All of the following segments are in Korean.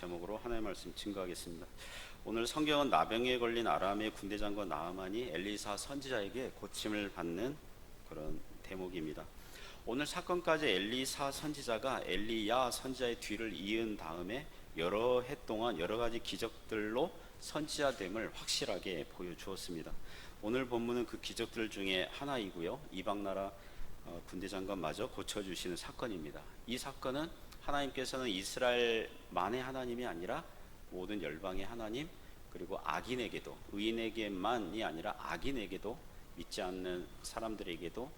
제목으로 하나님의 말씀 증거하겠습니다. 오늘 성경은 나병에 걸린 아람의 군대 장관 나아만이 엘리사 선지자에게 고침을 받는 그런 대목입니다. 오늘 사건까지 엘리사 선지자가 엘리야 선지자의 뒤를 이은 다음에 여러 해 동안 여러 가지 기적들로 선지자됨을 확실하게 보여주었습니다. 오늘 본문은 그 기적들 중에 하나이고요. 이방 나라 군대 장관마저 고쳐주시는 사건입니다. 이 사건은 하나님께서는 이스라엘만의 하나님이 아니라 모든 열방의 하나님, 그리고 악인에게도, 의인에게만이 아니라 악인에게도, 믿지 않는 사람들에게도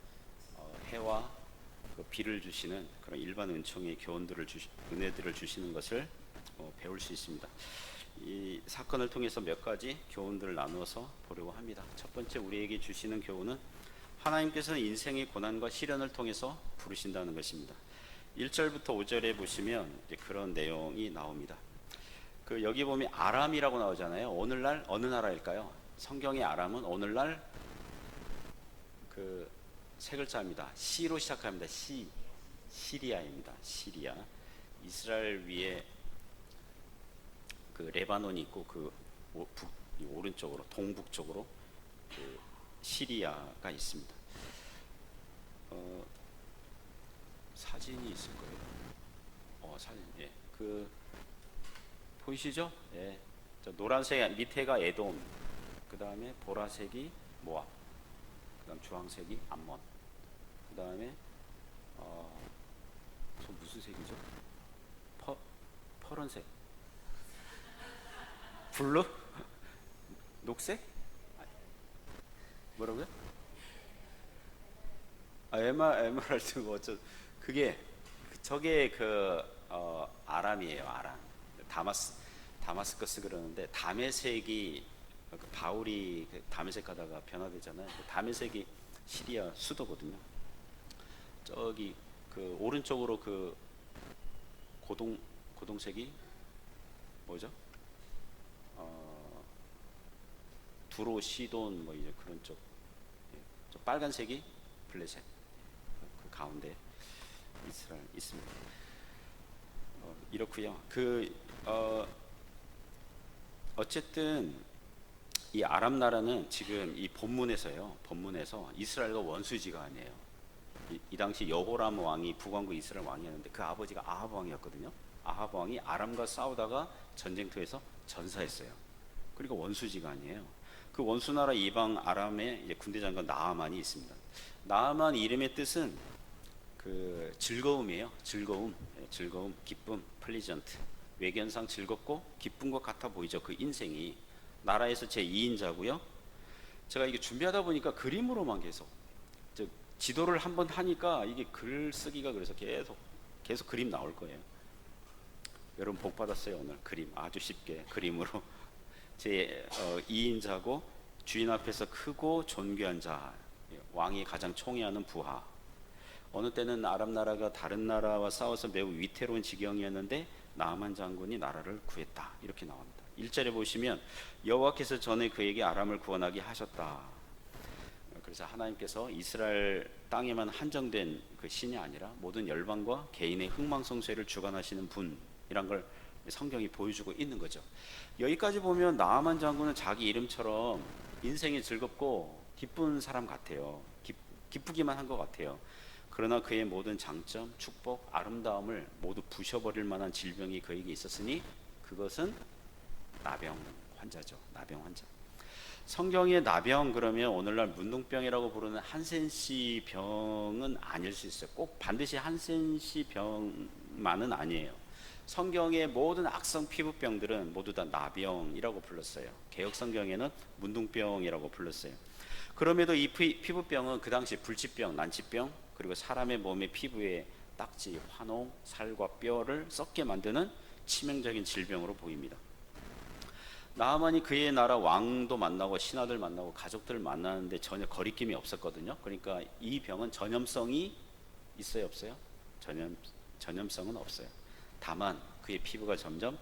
해와 비를 주시는 그런 일반 은총의 교훈들을 은혜들을 주시는 것을 배울 수 있습니다. 이 사건을 통해서 몇 가지 교훈들을 나누어서 보려고 합니다. 첫 번째, 우리에게 주시는 교훈은 하나님께서는 인생의 고난과 시련을 통해서 부르신다는 것입니다. 1절부터 5절에 보시면 이제 그런 내용이 나옵니다. 여기 보면 아람이라고 나오잖아요. 오늘날 어느 나라일까요? 성경의 아람은 오늘날 세 글자입니다. 시로 시작합니다. 시리아입니다. 시리아. 이스라엘 위에 레바논이 있고 오른쪽으로 동북쪽으로 시리아가 있습니다. 사진이 있을 거예요. 사진. 예. 보이시죠? 예. 저 노란색 밑에가 에돔. 그다음에 보라색이 모압. 그다음 주황색이 암몬. 그다음에 저 무슨 색이죠? 퍼런색. 블루? 녹색? 뭐라고요? 에메랄드 저게 아람이에요. 아람. 다마스커스 그러는데 다메섹이 바울이 다메섹 가다가 변화되잖아요. 다메섹이 시리아 수도거든요. 저기 오른쪽으로 고동색이 뭐죠? 두로 시돈 이제 그런 쪽. 저 빨간색이 블레셋. 가운데 이스라엘 있습니다. 이렇고요. 어쨌든 이 아람 나라는 지금 이 본문에서 이스라엘과 원수지가 아니에요. 이 당시 여호람 왕이 북왕국 이스라엘 왕이었는데 그 아버지가 아합 왕이었거든요. 아합 왕이 아람과 싸우다가 전쟁터에서 전사했어요. 그리고 원수지가 아니에요. 그 원수 나라 이방 아람의 이제 군대 장관 나아만이 있습니다. 나아만 이름의 뜻은 즐거움이에요. 즐거움, 기쁨, 플리전트. 외견상 즐겁고 기쁜 것 같아 보이죠. 그 인생이 나라에서 제 2인자고요. 제가 이게 준비하다 보니까 그림으로만 계속 지도를 한번 하니까 이게 글 쓰기가 그래서 계속 그림 나올 거예요. 여러분 복 받았어요. 오늘 그림 아주 쉽게 그림으로 제 2인자고 주인 앞에서 크고 존귀한 자, 왕이 가장 총애하는 부하. 어느 때는 아람 나라가 다른 나라와 싸워서 매우 위태로운 지경이었는데 나아만 장군이 나라를 구했다. 이렇게 나옵니다. 1절에 보시면 여호와께서 전에 그에게 아람을 구원하게 하셨다. 그래서 하나님께서 이스라엘 땅에만 한정된 그 신이 아니라 모든 열방과 개인의 흥망성쇠를 주관하시는 분이란 걸 성경이 보여주고 있는 거죠. 여기까지 보면 나아만 장군은 자기 이름처럼 인생이 즐겁고 기쁜 사람 같아요. 기쁘기만 한 것 같아요. 그러나 그의 모든 장점, 축복, 아름다움을 모두 부셔버릴 만한 질병이 그에게 있었으니 그것은 나병 환자죠. 나병 환자. 성경의 나병 그러면 오늘날 문둥병이라고 부르는 한센씨 병은 아닐 수 있어요. 꼭 반드시 한센씨 병만은 아니에요. 성경의 모든 악성 피부병들은 모두 다 나병이라고 불렀어요. 개역 성경에는 문둥병이라고 불렀어요. 그럼에도 이 피부병은 그 당시 불치병, 난치병, 그리고 사람의 몸의 피부에 딱지, 환홍, 살과 뼈를 썩게 만드는 치명적인 질병으로 보입니다. 나아만이 그의 나라 왕도 만나고 신하들 만나고 가족들 만나는데 전혀 거리낌이 없었거든요. 그러니까 이 병은 전염성이 있어요, 없어요? 전염성은 없어요. 다만 그의 피부가 점점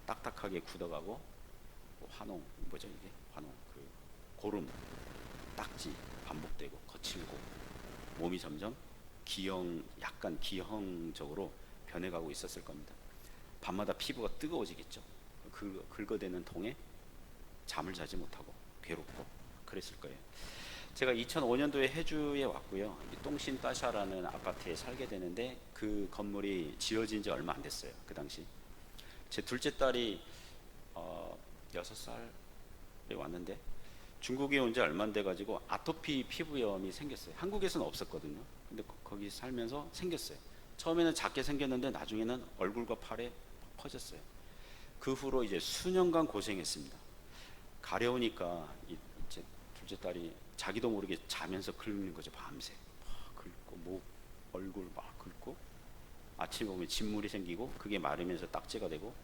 딱딱하게 굳어가고 환홍, 환홍, 고름, 딱지 반복되고 거칠고 몸이 점점 약간 기형적으로 변해가고 있었을 겁니다. 밤마다 피부가 뜨거워지겠죠. 긁어대는 통에 잠을 자지 못하고 괴롭고 그랬을 거예요. 제가 2005년도에 해주에 왔고요. 똥신 따샤라는 아파트에 살게 되는데 그 건물이 지어진 지 얼마 안 됐어요. 그 당시 제 둘째 딸이 6살에 왔는데 중국에 온 지 얼마 안 돼가지고 아토피 피부염이 생겼어요. 한국에서는 없었거든요. 근데 거기 살면서 생겼어요. 처음에는 작게 생겼는데 나중에는 얼굴과 팔에 퍼졌어요. 그 후로 이제 수년간 고생했습니다. 가려우니까 이제 둘째 딸이 자기도 모르게 자면서 긁는 거죠. 밤새 막 긁고 목, 얼굴 막 긁고 아침에 보면 진물이 생기고 그게 마르면서 딱지가 되고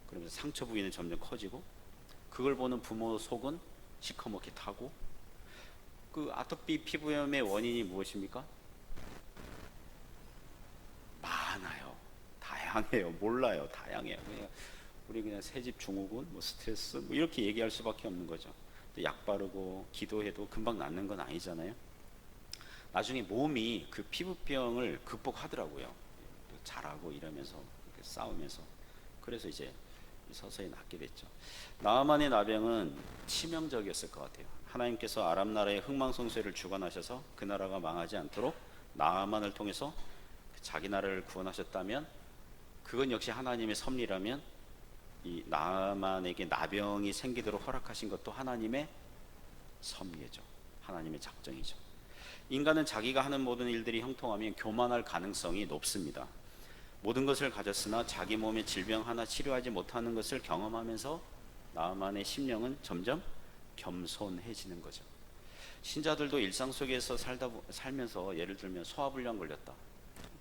그러면서 상처 부위는 점점 커지고 그걸 보는 부모 속은 시커멓게 타고. 그 아토피 피부염의 원인이 무엇입니까? 많아요. 다양해요. 몰라요. 다양해요. 우리 그냥 새집 증후군, 뭐 스트레스 뭐 이렇게 얘기할 수밖에 없는 거죠. 약 바르고 기도해도 금방 낫는 건 아니잖아요. 나중에 몸이 그 피부병을 극복하더라고요. 잘하고 이러면서 싸우면서. 그래서 이제 서서히 낫게 됐죠. 나아만의 나병은 치명적이었을 것 같아요. 하나님께서 아람 나라의 흥망성쇠를 주관하셔서 그 나라가 망하지 않도록 나아만을 통해서 자기 나라를 구원하셨다면 그건 역시 하나님의 섭리라면 이 나아만에게 나병이 생기도록 허락하신 것도 하나님의 섭리죠. 하나님의 작정이죠. 인간은 자기가 하는 모든 일들이 형통하면 교만할 가능성이 높습니다. 모든 것을 가졌으나 자기 몸의 질병 하나 치료하지 못하는 것을 경험하면서 나만의 심령은 점점 겸손해지는 거죠. 신자들도 일상 속에서 살면서 예를 들면 소화불량 걸렸다.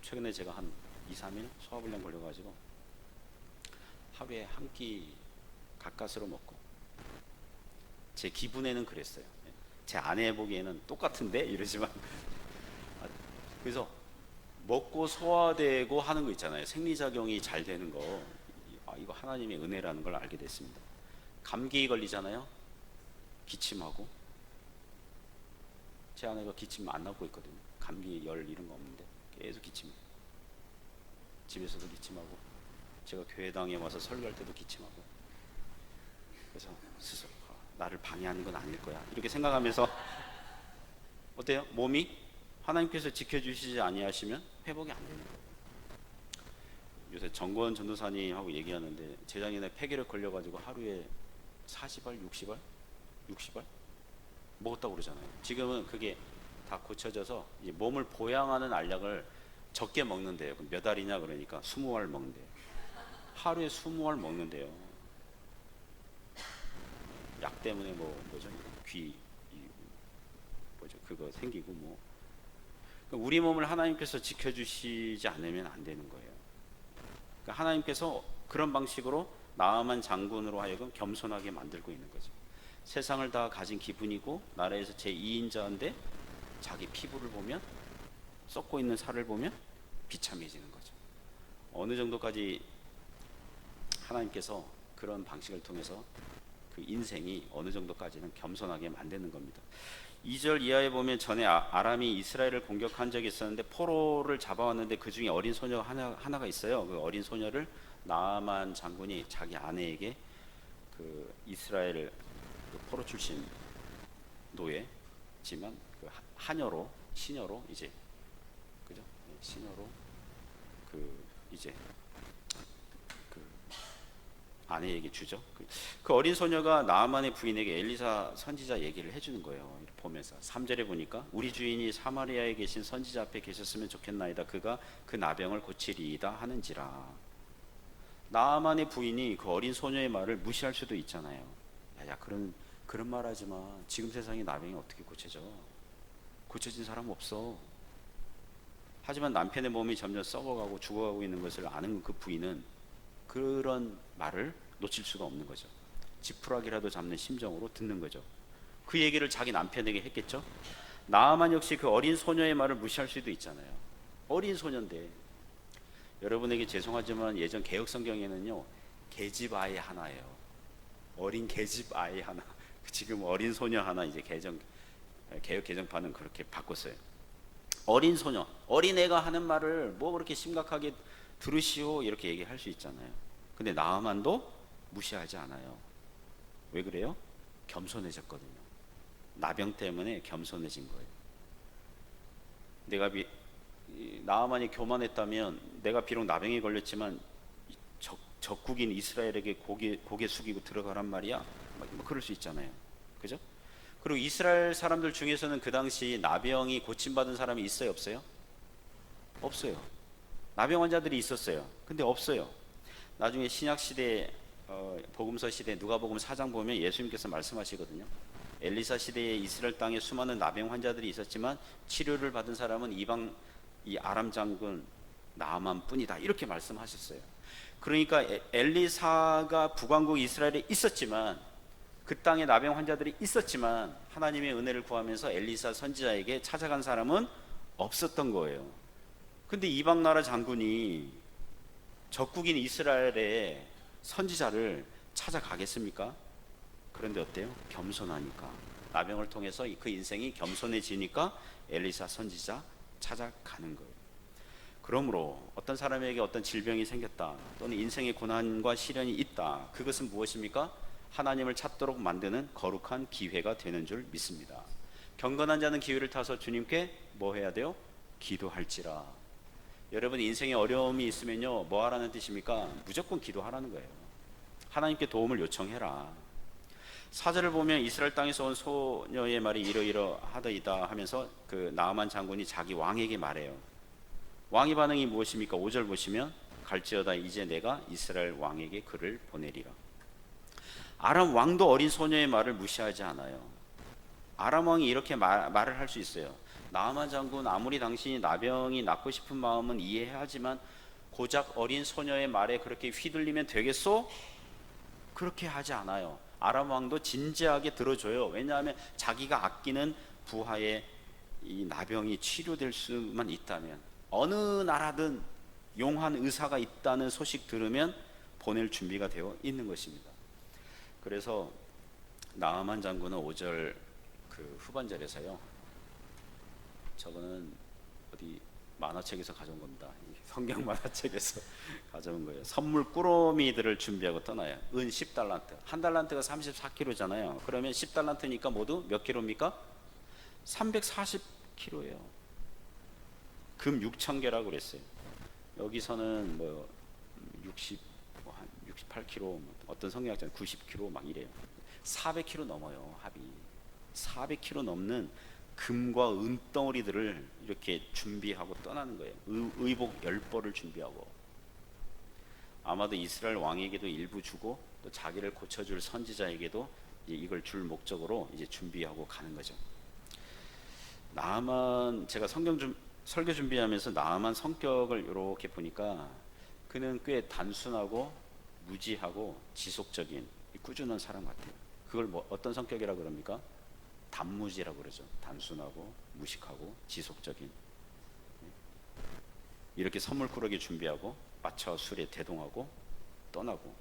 최근에 제가 한 2, 3일 소화불량 걸려가지고 하루에 한 끼 가까스로 먹고 제 기분에는 그랬어요. 제 아내 보기에는 똑같은데 이러지만 그래서 먹고 소화되고 하는 거 있잖아요. 생리작용이 잘 되는 거. 이거 하나님의 은혜라는 걸 알게 됐습니다. 감기 걸리잖아요. 기침하고. 제 아내가 기침 안 나고 있거든요. 감기 열 이런 거 없는데 계속 기침. 집에서도 기침하고 제가 교회당에 와서 설교할 때도 기침하고. 그래서 스스로 나를 방해하는 건 아닐 거야 이렇게 생각하면서 어때요? 몸이 하나님께서 지켜주시지 아니하시면 회복이 안 되는 거예요. 요새 정권 전도사님하고 얘기하는데 재작년에 폐결핵 걸려가지고 하루에 40알, 60알 먹었다고 그러잖아요. 지금은 그게 다 고쳐져서 이제 몸을 보양하는 알약을 적게 먹는데요. 그럼 몇 알이냐 그러니까 20알 먹는데요. 하루에 20알 먹는데요. 약 때문에 뭐죠? 뭐죠? 그거 생기고 뭐. 우리 몸을 하나님께서 지켜주시지 않으면 안 되는 거예요. 그러니까 하나님께서 그런 방식으로 나아만 장군으로 하여금 겸손하게 만들고 있는 거죠. 세상을 다 가진 기분이고 나라에서 제2인자인데 자기 피부를 보면 썩고 있는 살을 보면 비참해지는 거죠. 어느 정도까지 하나님께서 그런 방식을 통해서 그 인생이 어느 정도까지는 겸손하게 만드는 겁니다. 2절 이하에 보면 전에 아람이 이스라엘을 공격한 적이 있었는데 포로를 잡아왔는데 그 중에 어린 소녀 하나가 있어요. 그 어린 소녀를 나아만 장군이 자기 아내에게 그 이스라엘 그 포로 출신 노예지만 그 시녀로 이제 그죠? 시녀로 그 이제 그 아내에게 주죠. 그 어린 소녀가 나아만의 부인에게 엘리사 선지자 얘기를 해주는 거예요. 보면서 3절에 보니까 우리 주인이 사마리아에 계신 선지자 앞에 계셨으면 좋겠나이다. 그가 그 나병을 고치리이다 하는지라. 나아만의 부인이 그 어린 소녀의 말을 무시할 수도 있잖아요. 야 그런 말 하지 마. 지금 세상에 나병이 어떻게 고쳐져? 고쳐진 사람 없어. 하지만 남편의 몸이 점점 썩어가고 죽어가고 있는 것을 아는 그 부인은 그런 말을 놓칠 수가 없는 거죠. 지푸라기라도 잡는 심정으로 듣는 거죠. 그 얘기를 자기 남편에게 했겠죠. 나아만 역시 그 어린 소녀의 말을 무시할 수도 있잖아요. 어린 소녀인데. 여러분에게 죄송하지만 예전 개혁 성경에는요 계집 아이 하나예요. 어린 계집 아이 하나. 지금 어린 소녀 하나 이제 개혁 개정판은 그렇게 바꿨어요. 어린 소녀, 어린 애가 하는 말을 뭐 그렇게 심각하게 들으시오 이렇게 얘기할 수 있잖아요. 근데 나아만도 무시하지 않아요. 왜 그래요? 겸손해졌거든요. 나병 때문에 겸손해진 거예요. 나아만이 교만했다면 내가 비록 나병에 걸렸지만 적국인 이스라엘에게 고개 숙이고 들어가란 말이야. 뭐 그럴 수 있잖아요. 그죠? 그리고 이스라엘 사람들 중에서는 그 당시 나병이 고침받은 사람이 있어요, 없어요? 없어요. 나병 환자들이 있었어요. 근데 없어요. 나중에 신약 시대 복음서 시대 누가복음 4장 보면 예수님께서 말씀하시거든요. 엘리사 시대에 이스라엘 땅에 수많은 나병 환자들이 있었지만 치료를 받은 사람은 이방 이 아람 장군 나아만뿐이다, 이렇게 말씀하셨어요. 그러니까 엘리사가 북왕국 이스라엘에 있었지만, 그 땅에 나병 환자들이 있었지만 하나님의 은혜를 구하면서 엘리사 선지자에게 찾아간 사람은 없었던 거예요. 근데 이방 나라 장군이 적국인 이스라엘의 선지자를 찾아가겠습니까? 그런데 어때요? 겸손하니까, 나병을 통해서 그 인생이 겸손해지니까 엘리사 선지자 찾아가는 거예요. 그러므로 어떤 사람에게 어떤 질병이 생겼다, 또는 인생의 고난과 시련이 있다, 그것은 무엇입니까? 하나님을 찾도록 만드는 거룩한 기회가 되는 줄 믿습니다. 경건한 자는 기회를 타서 주님께 뭐 해야 돼요? 기도할지라. 여러분, 인생에 어려움이 있으면요, 뭐 하라는 뜻입니까? 무조건 기도하라는 거예요. 하나님께 도움을 요청해라. 사절을 보면 이스라엘 땅에서 온 소녀의 말이 이러이러하더이다 하면서 그 나아만 장군이 자기 왕에게 말해요. 왕의 반응이 무엇입니까? 5절 보시면 갈지어다 이제 내가 이스라엘 왕에게 글을 보내리라. 아람 왕도 어린 소녀의 말을 무시하지 않아요. 아람 왕이 이렇게 말을 할 수 있어요. 나아만 장군, 아무리 당신이 나병이 낫고 싶은 마음은 이해하지만 고작 어린 소녀의 말에 그렇게 휘둘리면 되겠소? 그렇게 하지 않아요. 아람 왕도 진지하게 들어줘요. 왜냐하면 자기가 아끼는 부하의 이 나병이 치료될 수만 있다면, 어느 나라든 용한 의사가 있다는 소식 들으면 보낼 준비가 되어 있는 것입니다. 그래서 나아만 장군은 5절 그 후반절에서요, 저거는 어디 만화책에서 가져온 겁니다. 성경 만화책에서 가져온 거예요. 선물 꾸러미들을 준비하고 떠나요. 은 10달란트, 한 달란트가 34kg잖아요. 그러면 10달란트니까 모두 몇 킬로입니까? 340kg예요. 금 6,000개라고 그랬어요. 여기서는 뭐 한 68kg, 어떤 성경학자는 90kg 막 이래요. 400kg 넘어요. 합이 400kg 넘는 금과 은덩어리들을 이렇게 준비하고 떠나는 거예요. 의복 10벌을 준비하고, 아마도 이스라엘 왕에게도 일부 주고 또 자기를 고쳐줄 선지자에게도 이걸 줄 목적으로 이제 준비하고 가는 거죠. 나아만, 제가 설교 준비하면서 나아만 성격을 이렇게 보니까 그는 꽤 단순하고 무지하고 지속적인 꾸준한 사람 같아요. 그걸 뭐 어떤 성격이라고 그럽니까? 단무지라고 그러죠. 단순하고 무식하고 지속적인. 이렇게 선물꾸러기 준비하고 마차 술에 대동하고 떠나고.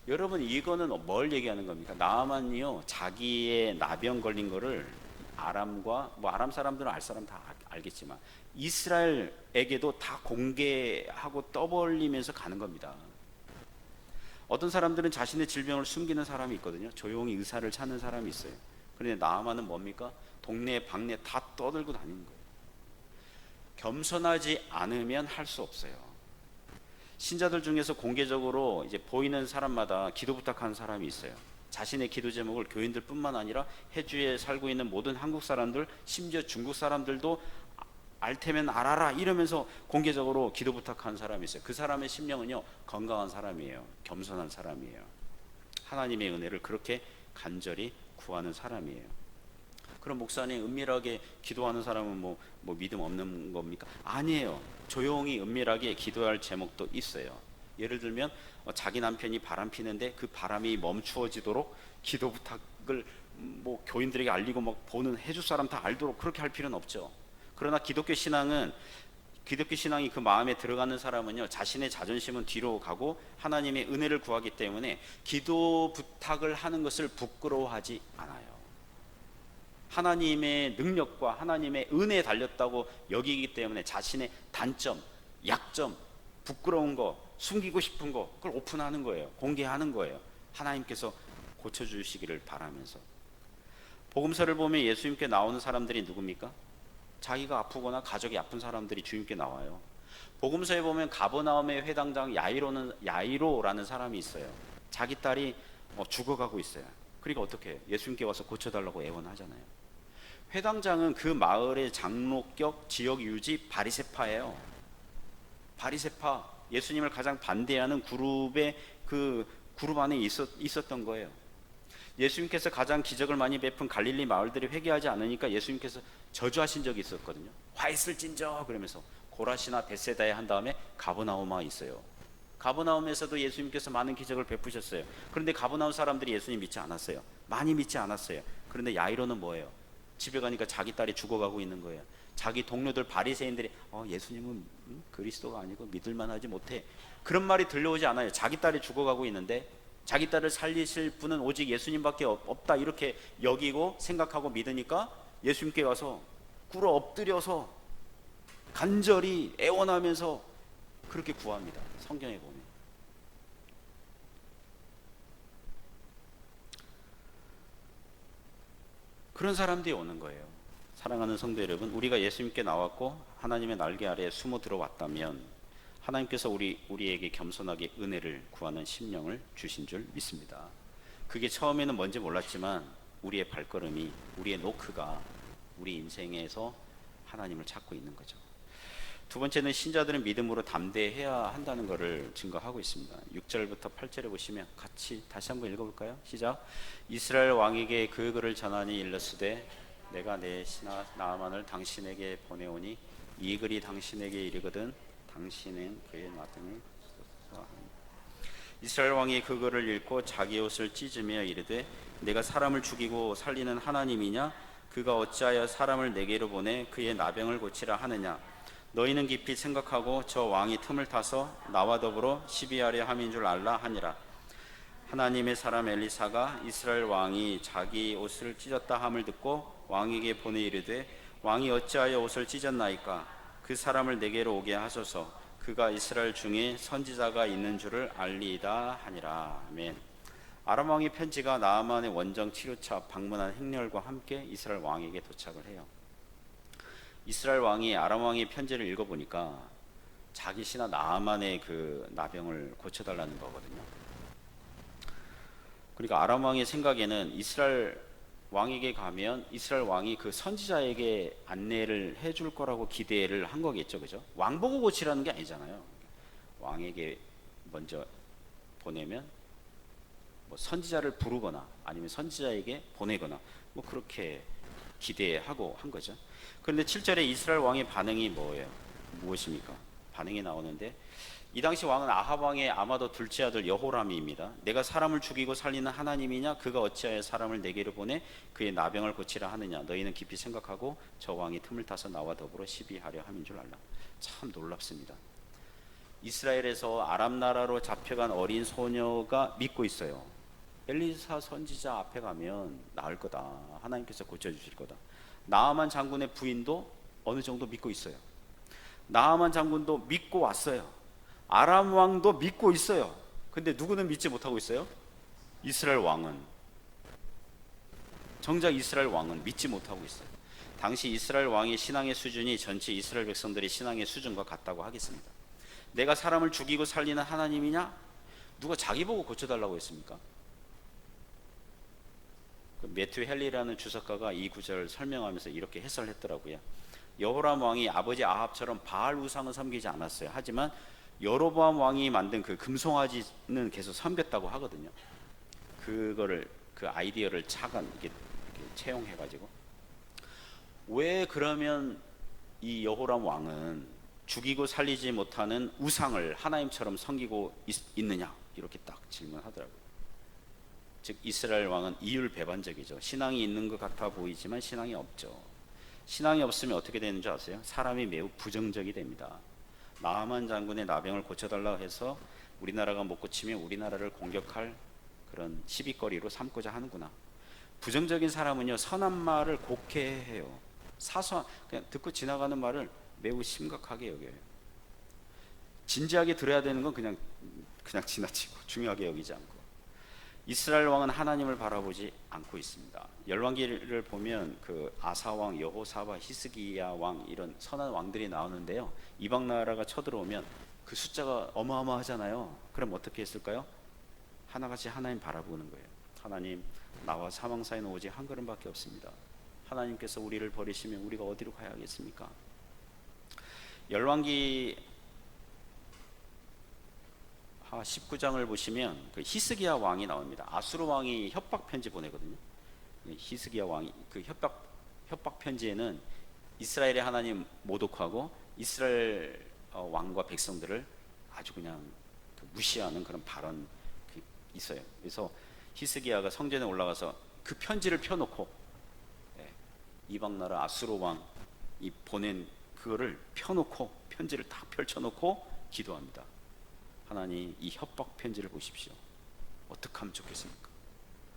여러분, 이거는 뭘 얘기하는 겁니까? 나아만이요, 자기의 나병 걸린 거를 아람과, 뭐 아람 사람들은 알 사람 다 알겠지만 이스라엘에게도 다 공개하고 떠벌리면서 가는 겁니다. 어떤 사람들은 자신의 질병을 숨기는 사람이 있거든요. 조용히 의사를 찾는 사람이 있어요. 그런데 나아만은 뭡니까? 동네 방네 다 떠들고 다니는 거예요. 겸손하지 않으면 할 수 없어요. 신자들 중에서 공개적으로 이제 보이는 사람마다 기도 부탁하는 사람이 있어요. 자신의 기도 제목을 교인들뿐만 아니라 해주에 살고 있는 모든 한국 사람들, 심지어 중국 사람들도 알 테면 알아라 이러면서 공개적으로 기도 부탁하는 사람이 있어요. 그 사람의 심령은요, 건강한 사람이에요. 겸손한 사람이에요. 하나님의 은혜를 그렇게 간절히 구하는 사람이에요. 그럼 목사님, 은밀하게 기도하는 사람은 뭐 믿음 없는 겁니까? 아니에요. 조용히 은밀하게 기도할 제목도 있어요. 예를 들면 자기 남편이 바람 피는데 그 바람이 멈추어지도록 기도 부탁을 뭐 교인들에게 알리고 막 보는 해줄 사람 다 알도록 그렇게 할 필요는 없죠. 그러나 기독교 신앙이 그 마음에 들어가는 사람은요, 자신의 자존심은 뒤로 가고 하나님의 은혜를 구하기 때문에 기도 부탁을 하는 것을 부끄러워하지 않아요. 하나님의 능력과 하나님의 은혜에 달렸다고 여기기 때문에 자신의 단점, 약점, 부끄러운 거 숨기고 싶은 거 그걸 오픈하는 거예요. 공개하는 거예요. 하나님께서 고쳐주시기를 바라면서. 복음서를 보면 예수님께 나오는 사람들이 누굽니까? 자기가 아프거나 가족이 아픈 사람들이 주님께 나와요. 복음서에 보면 가버나움의 회당장 야이로라는 사람이 있어요. 자기 딸이 죽어가고 있어요. 그러니까 어떻게 해요? 예수님께 와서 고쳐달라고 애원하잖아요. 회당장은 그 마을의 장로격 지역 유지 바리새파예요. 바리새파, 예수님을 가장 반대하는 그룹의 그 그룹 안에 있었던 거예요. 예수님께서 가장 기적을 많이 베푼 갈릴리 마을들이 회개하지 않으니까 예수님께서 저주하신 적이 있었거든요. 화 있을진저 그러면서 고라시나 벳세다에 한 다음에 가버나움에 있어요. 가버나움에서도 예수님께서 많은 기적을 베푸셨어요. 그런데 가버나움 사람들이 예수님 믿지 않았어요. 많이 믿지 않았어요. 그런데 야이로는 뭐예요? 집에 가니까 자기 딸이 죽어가고 있는 거예요. 자기 동료들 바리새인들이 예수님은 그리스도가 아니고 믿을만하지 못해, 그런 말이 들려오지 않아요. 자기 딸이 죽어가고 있는데 자기 딸을 살리실 분은 오직 예수님밖에 없다 이렇게 여기고 생각하고 믿으니까 예수님께 와서 꿇어 엎드려서 간절히 애원하면서 그렇게 구합니다. 성경에 보면. 그런 사람들이 오는 거예요. 사랑하는 성도 여러분, 우리가 예수님께 나왔고 하나님의 날개 아래에 숨어 들어왔다면 하나님께서 우리에게 겸손하게 은혜를 구하는 심령을 주신 줄 믿습니다. 그게 처음에는 뭔지 몰랐지만 우리의 발걸음이, 우리의 노크가 우리 인생에서 하나님을 찾고 있는 거죠. 두 번째는 신자들은 믿음으로 담대해야 한다는 것을 증거하고 있습니다. 6절부터 8절에 보시면 같이 다시 한번 읽어볼까요? 시작. 이스라엘 왕에게 그 글을 전하니 일렀으되 내가 내 신하 나아만을 당신에게 보내오니 이 글이 당신에게 이르거든 당신은 그의 마등을 이스라엘 왕이 그 글을 읽고 자기 옷을 찢으며 이르되 내가 사람을 죽이고 살리는 하나님이냐? 그가 어찌하여 사람을 내게로 보내 그의 나병을 고치라 하느냐? 너희는 깊이 생각하고 저 왕이 틈을 타서 나와 더불어 시비하려 함인 줄 알라 하니라. 하나님의 사람 엘리사가 이스라엘 왕이 자기 옷을 찢었다 함을 듣고 왕에게 보내 이르되 왕이 어찌하여 옷을 찢었나이까? 그 사람을 내게로 오게 하소서. 그가 이스라엘 중에 선지자가 있는 줄을 알리이다 하니라. 아멘. 아람 왕의 편지가 나아만의 원정 치료차 방문한 행렬과 함께 이스라엘 왕에게 도착을 해요. 이스라엘 왕이 아람 왕의 편지를 읽어보니까 자기 신하 나아만의 그 나병을 고쳐달라는 거거든요. 그러니까 아람 왕의 생각에는 이스라엘 왕에게 가면 이스라엘 왕이 그 선지자에게 안내를 해줄 거라고 기대를 한 거겠죠, 그죠? 왕 보고 고치라는 게 아니잖아요. 왕에게 먼저 보내면 뭐 선지자를 부르거나 아니면 선지자에게 보내거나 뭐 그렇게 기대하고 한 거죠. 그런데 7절에 이스라엘 왕의 반응이 뭐예요? 무엇입니까? 반응이 나오는데 이 당시 왕은 아합 왕의 아마도 둘째 아들 여호람입니다. 내가 사람을 죽이고 살리는 하나님이냐? 그가 어찌하여 사람을 내게로 보내 그의 나병을 고치라 하느냐? 너희는 깊이 생각하고 저 왕이 틈을 타서 나와 더불어 시비하려 함인 줄 알라. 참 놀랍습니다. 이스라엘에서 아람 나라로 잡혀간 어린 소녀가 믿고 있어요. 엘리사 선지자 앞에 가면 나을 거다. 하나님께서 고쳐주실 거다. 나아만 장군의 부인도 어느 정도 믿고 있어요. 나아만 장군도 믿고 왔어요. 아람 왕도 믿고 있어요. 근데 누구는 믿지 못하고 있어요? 이스라엘 왕은. 정작 이스라엘 왕은 믿지 못하고 있어요. 당시 이스라엘 왕의 신앙의 수준이 전체 이스라엘 백성들의 신앙의 수준과 같다고 하겠습니다. 내가 사람을 죽이고 살리는 하나님이냐? 누가 자기 보고 고쳐달라고 했습니까? 매튜 헨리라는 주석가가 이 구절을 설명하면서 이렇게 해설했더라고요. 여호람 왕이 아버지 아합처럼 바알 우상을 섬기지 않았어요. 하지만 여로보암 왕이 만든 그 금송아지는 계속 섬겼다고 하거든요. 그거를 그 아이디어를 차관 이렇게 채용해가지고 왜 그러면 이 여호람 왕은 죽이고 살리지 못하는 우상을 하나님처럼 섬기고 있느냐 이렇게 딱 질문하더라고요. 즉 이스라엘 왕은 이율배반적이죠. 신앙이 있는 것 같아 보이지만 신앙이 없죠. 신앙이 없으면 어떻게 되는 줄 아세요? 사람이 매우 부정적이 됩니다. 나아만 장군의 나병을 고쳐달라고 해서 우리나라가 못 고치면 우리나라를 공격할 그런 시비거리로 삼고자 하는구나. 부정적인 사람은요 선한 말을 곡해 해요. 사소한 그냥 듣고 지나가는 말을 매우 심각하게 여겨요. 진지하게 들어야 되는 건 그냥 지나치고 중요하게 여기지 않고, 이스라엘 왕은 하나님을 바라보지 않고 있습니다. 열왕기를 보면 그 아사 왕, 여호사밧, 히스기야 왕, 이런 선한 왕들이 나오는데요, 이방 나라가 쳐들어오면 그 숫자가 어마어마하잖아요. 그럼 어떻게 했을까요? 하나같이 하나님 바라보는 거예요. 하나님, 나와 사망 사이는 오직 한 걸음밖에 없습니다. 하나님께서 우리를 버리시면 우리가 어디로 가야겠습니까? 열왕기 19장을 보시면 그 히스기야 왕이 나옵니다. 아수르 왕이 협박 편지 보내거든요. 히스기야 왕이 그 협박 편지에는 이스라엘의 하나님 모독하고 이스라엘 왕과 백성들을 아주 그냥 무시하는 그런 발언이 있어요. 그래서 히스기야가 성전에 올라가서 그 편지를 펴놓고, 이방 나라 아수르 왕이 보낸 그거를 펴놓고, 편지를 딱 펼쳐놓고 기도합니다. 하나님, 이 협박 편지를 보십시오. 어떻게 하면 좋겠습니까?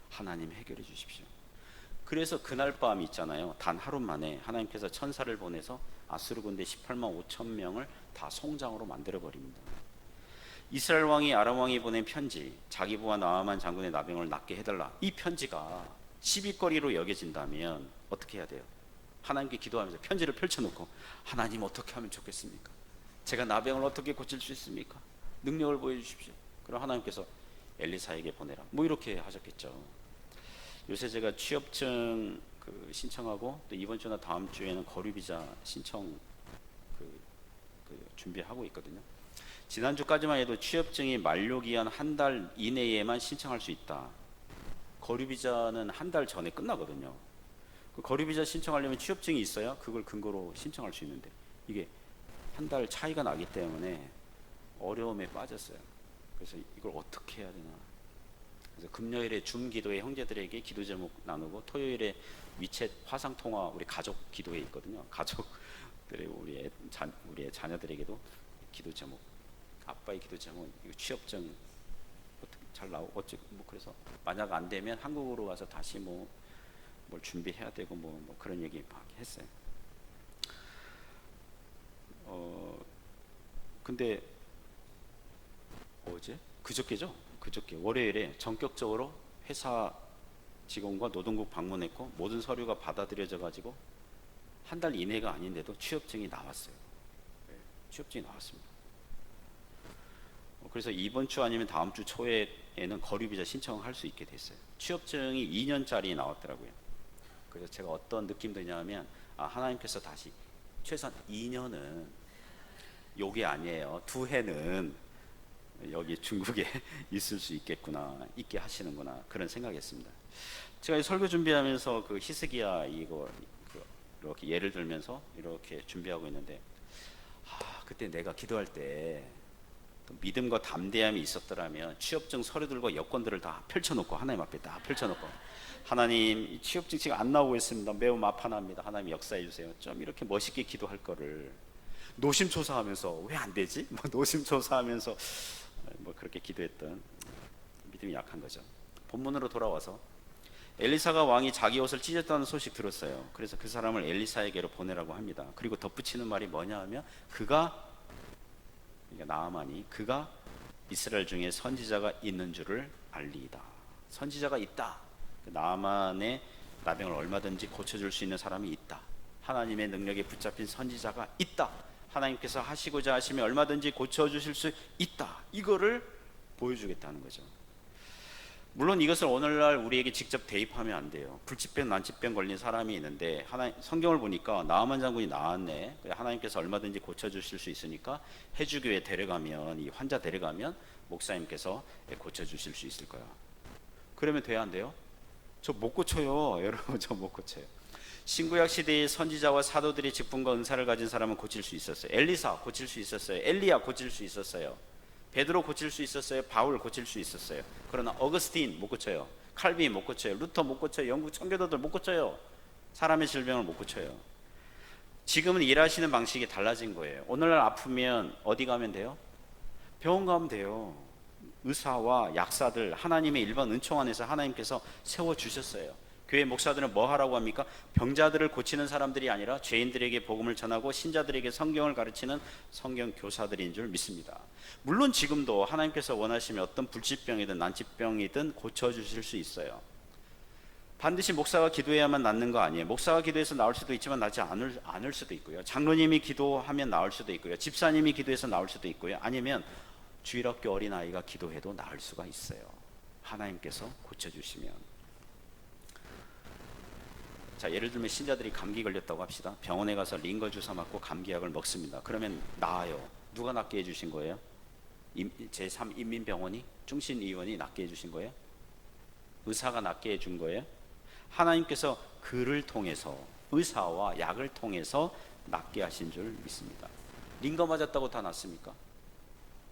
하나님 해결해 주십시오. 그래서 그날 밤 있잖아요, 단 하루 만에 하나님께서 천사를 보내서 아수르 군대 18만 5천 명을 다 송장으로 만들어 버립니다. 이스라엘 왕이 아람 왕이 보낸 편지, 자기 부하 나아만 장군의 나병을 낫게 해달라, 이 편지가 시비거리로 여겨진다면 어떻게 해야 돼요? 하나님께 기도하면서 편지를 펼쳐놓고, 하나님 어떻게 하면 좋겠습니까? 제가 나병을 어떻게 고칠 수 있습니까? 능력을 보여주십시오. 그럼 하나님께서 엘리사에게 보내라, 뭐 이렇게 하셨겠죠. 요새 제가 취업증 신청하고, 또 이번 주나 다음 주에는 거류비자 신청 준비하고 있거든요. 지난주까지만 해도 취업증이 만료기한 한 달 이내에만 신청할 수 있다. 거류비자는 한 달 전에 끝나거든요. 그 거류비자 신청하려면 취업증이 있어야 그걸 근거로 신청할 수 있는데, 이게 한 달 차이가 나기 때문에 어려움에 빠졌어요. 그래서 이걸 어떻게 해야 되나. 그래서 금요일에 줌 기도회 형제들에게 기도 제목 나누고, 토요일에 위챗 화상 통화 우리 가족 기도회 있거든요. 가족들의 우리의 자녀들에게도 기도 제목, 아빠의 기도 제목, 이거 취업증 어떻게 잘 나오고 그래서 만약 안 되면 한국으로 가서 다시 뭘 준비해야 되고 뭐 그런 얘기 막 했어요. 근데 그저께 월요일에 전격적으로 회사 직원과 노동국 방문했고, 모든 서류가 받아들여져 가지고 한 달 이내가 아닌데도 취업증이 나왔어요. 취업증이 나왔습니다. 그래서 이번 주 아니면 다음 주 초에는 거류비자 신청할 수 있게 됐어요. 취업증이 2년짜리 나왔더라고요. 그래서 제가 어떤 느낌 드냐면, 하나님께서 다시 최소한 2년은 요게 아니에요, 2해는 여기 중국에 있을 수 있게 하시는구나, 그런 생각했습니다. 제가 설교 준비하면서 그 히스기야 이렇게 예를 들면서 이렇게 준비하고 있는데, 그때 내가 기도할 때 믿음과 담대함이 있었더라면 취업증 서류들과 여권들을 다 펼쳐놓고, 하나님 앞에 다 펼쳐놓고, 하나님 취업증 지금 안 나오고 있습니다, 매우 마판합니다, 하나님 역사해 주세요, 좀 이렇게 멋있게 기도할 거를 노심초사하면서 왜 안 되지? 노심초사하면서 그렇게 기도했던, 믿음이 약한 거죠. 본문으로 돌아와서, 엘리사가 왕이 자기 옷을 찢었다는 소식 들었어요. 그래서 그 사람을 엘리사에게로 보내라고 합니다. 그리고 덧붙이는 말이 뭐냐 하면, 그러니까 나아만이 그가 이스라엘 중에 선지자가 있는 줄을 알리이다. 선지자가 있다. 나아만의 나병을 얼마든지 고쳐줄 수 있는 사람이 있다. 하나님의 능력에 붙잡힌 선지자가 있다. 하나님께서 하시고자 하시면 얼마든지 고쳐주실 수 있다. 이거를 보여주겠다는 거죠. 물론 이것을 오늘날 우리에게 직접 대입하면 안 돼요. 불치병, 난치병 걸린 사람이 있는데, 성경을 보니까 나아만 장군이 나았네, 하나님께서 얼마든지 고쳐주실 수 있으니까 해주교에 데려가면, 이 환자 데려가면 목사님께서 고쳐주실 수 있을 거야. 그러면 돼야 안 돼요? 저 못 고쳐요. 여러분, 저 못 고쳐요. 신구약 시대의 선지자와 사도들이 직분과 은사를 가진 사람은 고칠 수 있었어요. 엘리사 고칠 수 있었어요. 엘리야 고칠 수 있었어요. 베드로 고칠 수 있었어요. 바울 고칠 수 있었어요. 그러나 어거스틴 못 고쳐요. 칼빈 못 고쳐요. 루터 못 고쳐요. 영국 청교도들 못 고쳐요. 사람의 질병을 못 고쳐요. 지금은 일하시는 방식이 달라진 거예요. 오늘날 아프면 어디 가면 돼요? 병원 가면 돼요. 의사와 약사들, 하나님의 일반 은총 안에서 하나님께서 세워주셨어요. 교회 목사들은 뭐 하라고 합니까? 병자들을 고치는 사람들이 아니라 죄인들에게 복음을 전하고 신자들에게 성경을 가르치는 성경 교사들인 줄 믿습니다. 물론 지금도 하나님께서 원하시면 어떤 불치병이든 난치병이든 고쳐주실 수 있어요. 반드시 목사가 기도해야만 낫는 거 아니에요. 목사가 기도해서 나을 수도 있지만 낫지 않을 수도 있고요. 장로님이 기도하면 나을 수도 있고요. 집사님이 기도해서 나을 수도 있고요. 아니면 주일학교 어린아이가 기도해도 나을 수가 있어요. 하나님께서 고쳐주시면. 자, 예를 들면 신자들이 감기 걸렸다고 합시다. 병원에 가서 링거 주사 맞고 감기약을 먹습니다. 그러면 나아요. 누가 낫게 해주신 거예요? 제3인민병원이? 중신의원이 낫게 해주신 거예요? 의사가 낫게 해준 거예요? 하나님께서 그를 통해서, 의사와 약을 통해서 낫게 하신 줄 믿습니다. 링거 맞았다고 다 낫습니까?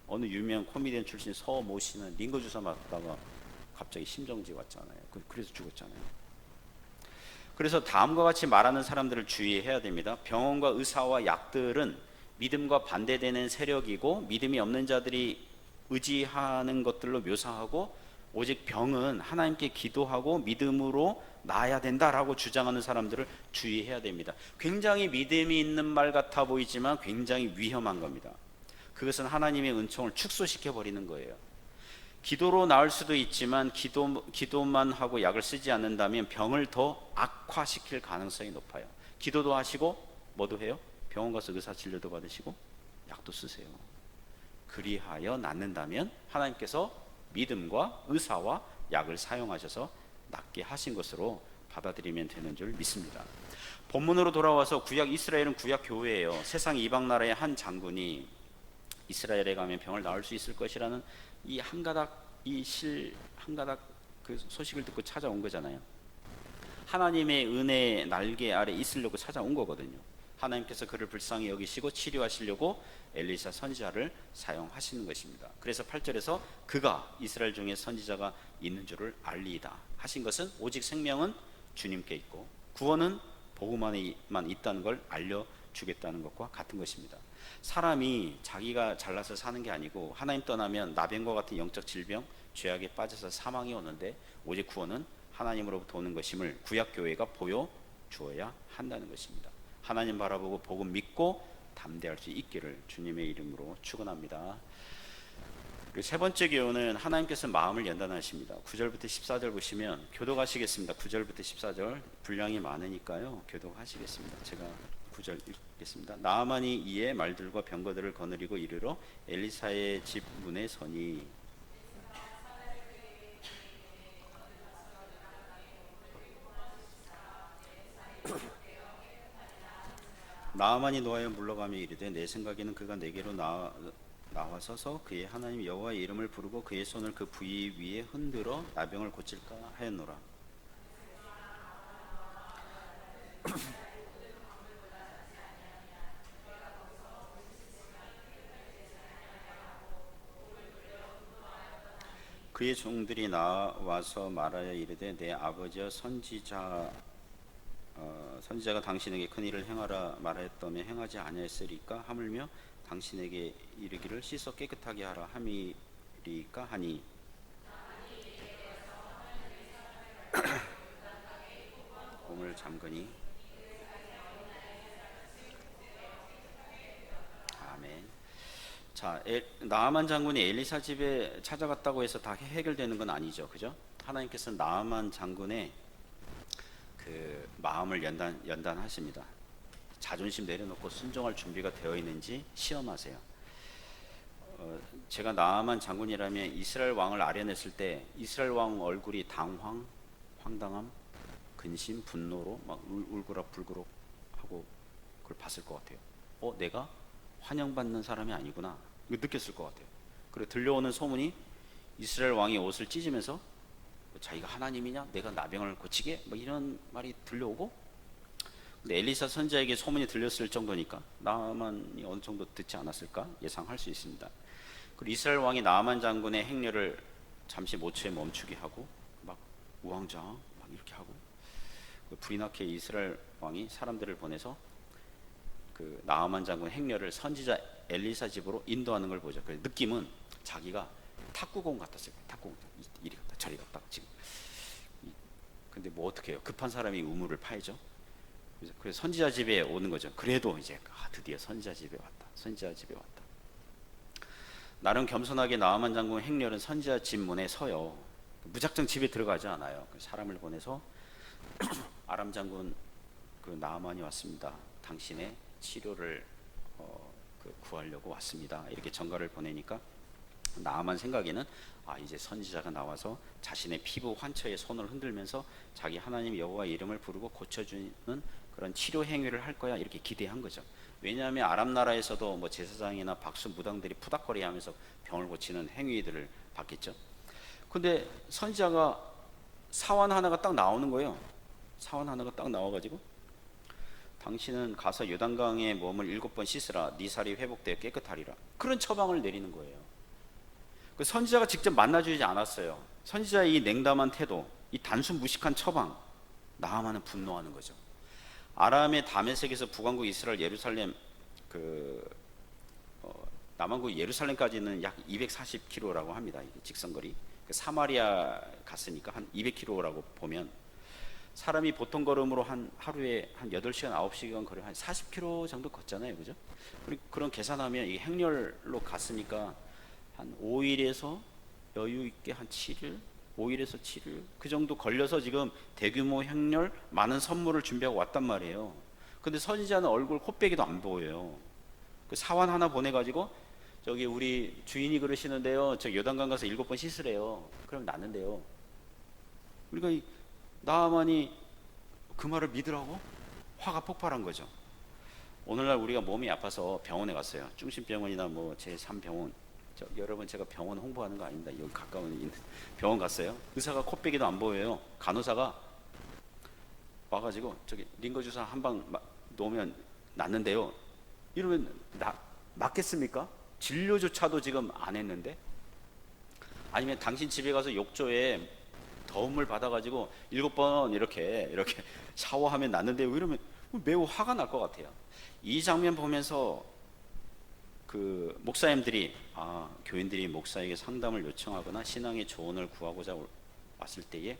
어느 유명 코미디언 출신 서모 씨는 링거 주사 맞다가 갑자기 심정지 왔잖아요. 그래서 죽었잖아요. 그래서 다음과 같이 말하는 사람들을 주의해야 됩니다. 병원과 의사와 약들은 믿음과 반대되는 세력이고 믿음이 없는 자들이 의지하는 것들로 묘사하고, 오직 병은 하나님께 기도하고 믿음으로 나아야 된다라고 주장하는 사람들을 주의해야 됩니다. 굉장히 믿음이 있는 말 같아 보이지만 굉장히 위험한 겁니다. 그것은 하나님의 은총을 축소시켜 버리는 거예요. 기도로 나을 수도 있지만 기도만 하고 약을 쓰지 않는다면 병을 더 악화시킬 가능성이 높아요. 기도도 하시고 뭐도 해요? 병원 가서 의사 진료도 받으시고 약도 쓰세요. 그리하여 낫는다면 하나님께서 믿음과 의사와 약을 사용하셔서 낫게 하신 것으로 받아들이면 되는 줄 믿습니다. 본문으로 돌아와서 구약 이스라엘은 구약 교회예요. 세상 이방 나라의 한 장군이 이스라엘에 가면 병을 나을 수 있을 것이라는 한 가닥 그 소식을 듣고 찾아온 거잖아요. 하나님의 은혜의 날개 아래 있으려고 찾아온 거거든요. 하나님께서 그를 불쌍히 여기시고 치료하시려고 엘리사 선지자를 사용하시는 것입니다. 그래서 8절에서 그가 이스라엘 중에 선지자가 있는 줄을 알리이다 하신 것은 오직 생명은 주님께 있고 구원은 복음 안에만 있다는 걸 알려주겠다는 것과 같은 것입니다. 사람이 자기가 잘나서 사는 게 아니고 하나님 떠나면 나병과 같은 영적 질병, 죄악에 빠져서 사망이 오는데 오직 구원은 하나님으로부터 오는 것임을 구약교회가 보여주어야 한다는 것입니다. 하나님 바라보고 복음 믿고 담대할 수 있기를 주님의 이름으로 축원합니다. 그리고 세 번째 교훈은 하나님께서 마음을 연단하십니다. 9절부터 14절 보시면 교독하시겠습니다. 9절부터 14절 분량이 많으니까요. 교독하시겠습니다. 제가 9절 읽겠습니다. 나아만이 이에 말들과 병거들을 거느리고 이르러 엘리사의 집 문에 서니 나아만이 노하여 물러가며 이르되 내 생각에는 그가 내게로 나와서서 그의 하나님 여호와의 이름을 부르고 그의 손을 그 부위 위에 흔들어 나병을 고칠까 하였노라. 그의 종들이 나와서 말하여 이르되 내 아버지여 선지자가 당신에게 큰 일을 행하라 말하였다며 행하지 아니하였으리까 하물며 당신에게 이르기를 씻어 깨끗하게 하라 함이리까 하니 몸을 잠그니 아멘. 자, 나아만 장군이 엘리사 집에 찾아갔다고 해서 다 해결되는 건 아니죠, 그죠? 하나님께서 나아만 장군의 그 마음을 연단하십니다. 자존심 내려놓고 순종할 준비가 되어 있는지 시험하세요. 제가 나아만 장군이라면 이스라엘 왕을 아려냈을 때 이스라엘 왕 얼굴이 황당함, 근심, 분노로 막 울그락불그락 하고 그걸 봤을 것 같아요. 내가 환영받는 사람이 아니구나. 이거 느꼈을 것 같아요. 그리고 들려오는 소문이 이스라엘 왕이 옷을 찢으면서 자기가 하나님이냐? 내가 나병을 고치게? 뭐 이런 말이 들려오고, 근데 엘리사 선지자에게 소문이 들렸을 정도니까 나아만이 어느 정도 듣지 않았을까 예상할 수 있습니다. 그리고 이스라엘 왕이 나아만 장군의 행렬을 잠시 모처에 멈추게 하고 막 우왕좌왕 막 이렇게 하고, 불이 나게 이스라엘 왕이 사람들을 보내서 그 나아만 장군 행렬을 선지자 엘리사 집으로 인도하는 걸 보죠. 그 느낌은 자기가 탁구공 같았어요. 탁구공 이리 갔다 저리 갔다 지금. 근데 뭐 어떻게 해요? 급한 사람이 우물을 파야죠. 그래서 선지자 집에 오는 거죠. 그래도 이제 드디어 선지자 집에 왔다. 선지자 집에 왔다. 나름 겸손하게 나아만 장군 행렬은 선지자 집 문에 서요. 무작정 집에 들어가지 않아요. 사람을 보내서 아람 장군 그 나아만이 왔습니다. 당신의 치료를 구하려고 왔습니다. 이렇게 전가를 보내니까 나아만 생각에는 이제 선지자가 나와서 자신의 피부 환처에 손을 흔들면서 자기 하나님 여호와 이름을 부르고 고쳐주는 그런 치료 행위를 할 거야 이렇게 기대한 거죠. 왜냐하면 아랍 나라에서도 뭐 제사장이나 박수 무당들이 푸닥거리하면서 병을 고치는 행위들을 봤겠죠. 근데 선지자가 사원 하나가 딱 나오는 거예요. 사원 하나가 딱 나와가지고 당신은 가서 요단강에 몸을 7번 씻으라 네 살이 회복되어 깨끗하리라 그런 처방을 내리는 거예요. 그 선지자가 직접 만나주지 않았어요. 선지자의 이 냉담한 태도, 이 단순 무식한 처방, 나아만은 분노하는 거죠. 아람의 다메섹에서 북왕국 이스라엘 예루살렘 남왕국 예루살렘까지는 약 240km라고 합니다. 직선거리. 사마리아 갔으니까 한 200km라고 보면 사람이 보통 걸음으로 하루에 한 8시간 9시간 걸으면 한 40km 정도 걷잖아요. 그죠? 그런 계산하면 이 행렬로 갔으니까 한 5일에서 여유 있게 한 7일, 5일에서 7일 그 정도 걸려서 지금 대규모 행렬 많은 선물을 준비하고 왔단 말이에요. 근데 선지자는 얼굴 코빼기도 안 보여요. 그 사원 하나 보내가지고 저기 우리 주인이 그러시는데요. 저 요단강 가서 7번 씻으래요. 그럼 낫는데요. 그러니까 나아만이 그 말을 믿으라고 화가 폭발한 거죠. 오늘날 우리가 몸이 아파서 병원에 갔어요. 중심병원이나 뭐 제3병원. 여러분 제가 병원 홍보하는 거 아닙니다. 여기 가까운 병원 갔어요. 의사가 코빼기도 안 보여요. 간호사가 와가지고 저기 링거 주사 한 방 놓으면 낫는데요. 이러면 낫겠습니까? 진료조차도 지금 안 했는데. 아니면 당신 집에 가서 욕조에 더운 물 받아가지고 7번 이렇게 샤워하면 낫는데요. 이러면 매우 화가 날 것 같아요. 이 장면 보면서 그 목사님들이 교인들이 목사에게 상담을 요청하거나 신앙의 조언을 구하고자 왔을 때에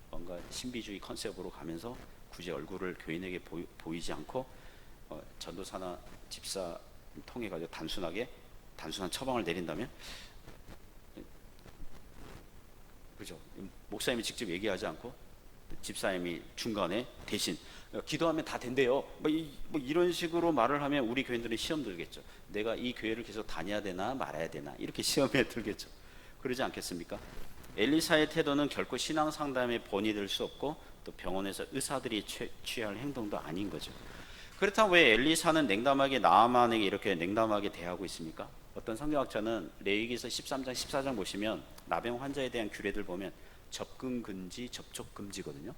뭔가 신비주의 컨셉으로 가면서 굳이 얼굴을 교인에게 보이지 않고 전도사나 집사 통해 가지고 단순한 처방을 내린다면, 그죠? 목사님이 직접 얘기하지 않고 집사님이 중간에 대신 기도하면 다 된대요. 뭐 이런 식으로 말을 하면 우리 교인들은 시험 들겠죠. 내가 이 교회를 계속 다녀야 되나 말아야 되나 이렇게 시험에 들겠죠. 그러지 않겠습니까? 엘리사의 태도는 결코 신앙 상담의 본이 될 수 없고 또 병원에서 의사들이 취할 행동도 아닌 거죠. 그렇다면 왜 엘리사는 냉담하게 나아만에게 이렇게 냉담하게 대하고 있습니까? 어떤 성경학자는 레위기서 13장 14장 보시면 나병 환자에 대한 규례들 보면 접근 금지, 접촉 금지거든요.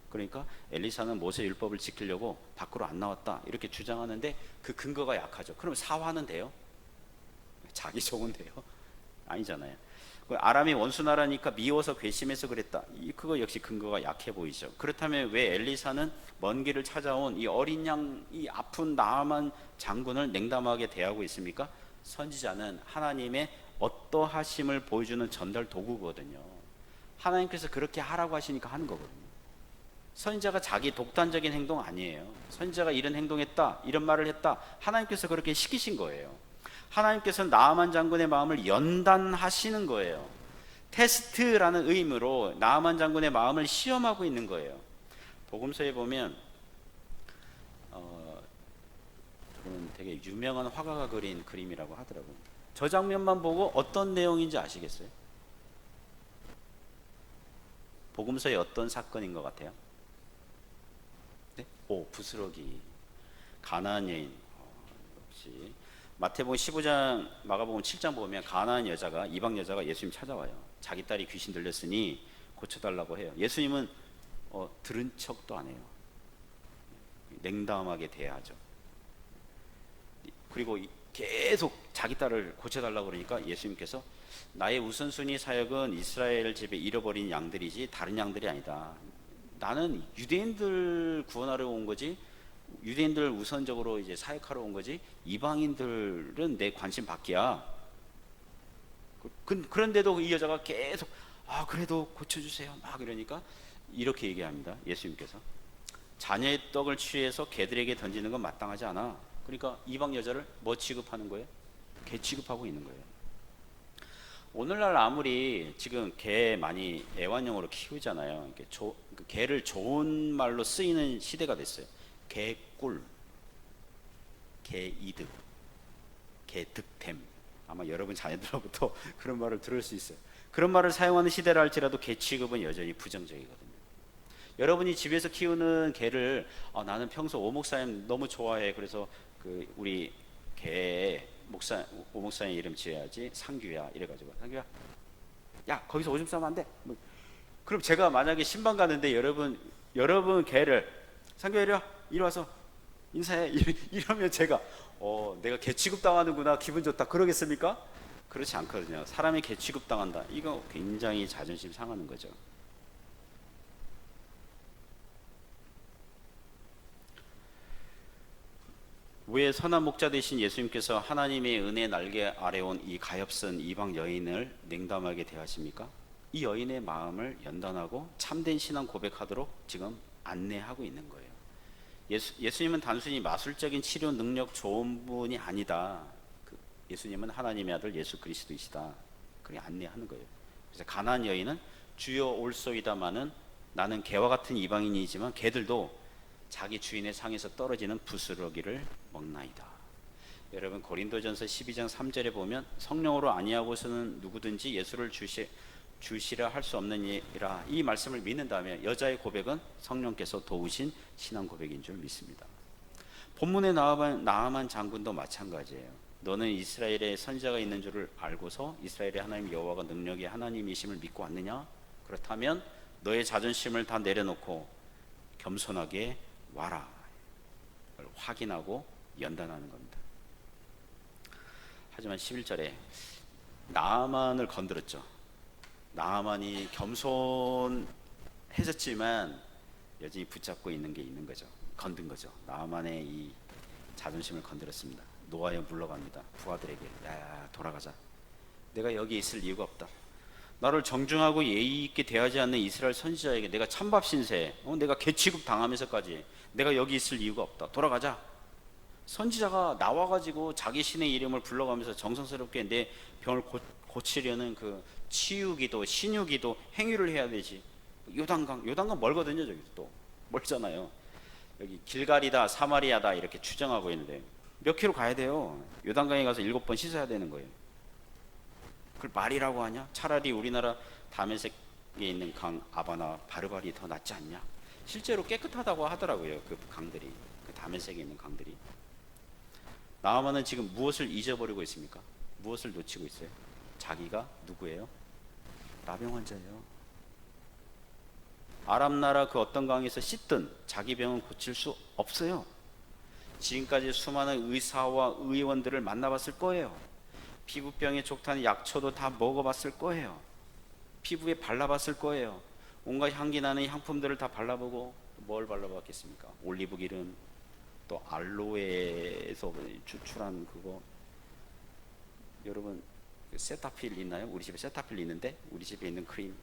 그러니까 엘리사는 모세 율법을 지키려고 밖으로 안 나왔다 이렇게 주장하는데 그 근거가 약하죠. 그럼 사화는 돼요? 자기 좋은 돼요? 아니잖아요. 아람이 원수나라니까 미워서 괘씸해서 그랬다. 그거 역시 근거가 약해 보이죠. 그렇다면 왜 엘리사는 먼 길을 찾아온 이 어린 양, 이 아픈 나아만 장군을 냉담하게 대하고 있습니까? 선지자는 하나님의 어떠하심을 보여주는 전달 도구거든요. 하나님께서 그렇게 하라고 하시니까 하는 거거든요. 선지자가 자기 독단적인 행동 아니에요. 선지자가 이런 행동했다, 이런 말을 했다, 하나님께서 그렇게 시키신 거예요. 하나님께서는 나아만 장군의 마음을 연단하시는 거예요. 테스트라는 의미로 나아만 장군의 마음을 시험하고 있는 거예요. 복음서에 보면 되게 유명한 화가가 그린 그림이라고 하더라고요. 저 장면만 보고 어떤 내용인지 아시겠어요? 복음서의 어떤 사건인 것 같아요? 네? 부스러기, 가나안 여인. 역시 마태복음 15장, 마가복음 7장 보면 가나안 여자가, 이방 여자가 예수님 찾아와요. 자기 딸이 귀신 들렸으니 고쳐달라고 해요. 예수님은 들은 척도 안 해요. 냉담하게 대하죠. 그리고 계속 자기 딸을 고쳐달라고 그러니까 예수님께서 나의 우선순위 사역은 이스라엘 집에 잃어버린 양들이지 다른 양들이 아니다. 나는 유대인들 구원하러 온 거지, 유대인들 우선적으로 이제 사역하러 온 거지, 이방인들은 내 관심 밖이야. 그런데도 이 여자가 계속 그래도 고쳐주세요 막 이러니까 이렇게 얘기합니다. 예수님께서 자녀의 떡을 취해서 개들에게 던지는 건 마땅하지 않아. 그러니까 이방 여자를 뭐 취급하는 거예요? 개 취급하고 있는 거예요. 오늘날 아무리 지금 개 많이 애완용으로 키우잖아요. 개를 좋은 말로 쓰이는 시대가 됐어요. 개꿀, 개이득, 개득템. 아마 여러분 자녀들로부터 그런 말을 들을 수 있어요. 그런 말을 사용하는 시대라 할지라도 개 취급은 여전히 부정적이거든요. 여러분이 집에서 키우는 개를 나는 평소 오 목사님 너무 좋아해. 그래서 우리 개 오 목사님 이름 지어야지. 상규야. 이래가지고 상규야, 야 거기서 오줌 싸면 안 돼. 그럼 제가 만약에 신방 가는데 여러분 개를 상규야 이리 와서 인사해 이러면 제가 내가 개 취급당하는구나 기분 좋다 그러겠습니까? 그렇지 않거든요. 사람이 개 취급당한다. 이거 굉장히 자존심 상하는 거죠. 왜 선한 목자 되신 예수님께서 하나님의 은혜 날개 아래 온 이 가엾은 이방 여인을 냉담하게 대하십니까? 이 여인의 마음을 연단하고 참된 신앙 고백하도록 지금 안내하고 있는 거예요. 예수님은 단순히 마술적인 치료 능력 좋은 분이 아니다. 예수님은 하나님의 아들 예수 그리스도이시다. 그렇게 안내하는 거예요. 그래서 가나안 여인은 주여 올소이다마는 나는 개와 같은 이방인이지만 개들도 자기 주인의 상에서 떨어지는 부스러기를 먹나이다. 여러분 고린도전서 12장 3절에 보면 성령으로 아니하고서는 누구든지 예수를 주시라 할 수 없는 이라 이 말씀을 믿는다면 여자의 고백은 성령께서 도우신 신앙 고백인 줄 믿습니다. 본문의 나아만 장군도 마찬가지예요. 너는 이스라엘에 선지자가 있는 줄을 알고서 이스라엘의 하나님 여호와가 능력의 하나님이심을 믿고 왔느냐? 그렇다면 너의 자존심을 다 내려놓고 겸손하게 와라. 확인하고 연단하는 겁니다. 하지만 11절에 나아만을 건드렸죠. 나아만이 겸손해졌지만 여전히 붙잡고 있는 게 있는 거죠. 건든 거죠. 나아만의 이 자존심을 건드렸습니다. 노아에 물러갑니다. 부하들에게 야 돌아가자. 내가 여기 있을 이유가 없다. 나를 정중하고 예의 있게 대하지 않는 이스라엘 선지자에게 내가 찬밥 신세, 내가 개 취급 당하면서까지 내가 여기 있을 이유가 없다. 돌아가자. 선지자가 나와가지고 자기 신의 이름을 불러가면서 정성스럽게 내 병을 고치려는 그 치유기도 신유기도 행위를 해야 되지. 요단강 멀거든요. 저기 또 멀잖아요. 여기 길갈이다 사마리아다 이렇게 추정하고 있는데 몇 킬로 가야 돼요. 요단강에 가서 7번 씻어야 되는 거예요. 그걸 말이라고 하냐? 차라리 우리나라 다메섹에 있는 강 아바나 바르바리 더 낫지 않냐? 실제로 깨끗하다고 하더라고요. 그 강들이, 그 다메섹에 있는 강들이. 나아만은 지금 무엇을 잊어버리고 있습니까? 무엇을 놓치고 있어요? 자기가 누구예요? 나병 환자예요. 아람 나라 그 어떤 강에서 씻든 자기 병은 고칠 수 없어요. 지금까지 수많은 의사와 의원들을 만나봤을 거예요. 피부병에 좋다는 약초도 다 먹어봤을 거예요. 피부에 발라봤을 거예요. 온갖 향기 나는 향품들을 다 발라보고 뭘 발라봤겠습니까? 올리브 기름, 또 알로에에서 추출한 그거. 여러분 세타필 있나요? 우리 집에 세타필 있는데 우리 집에 있는 크림,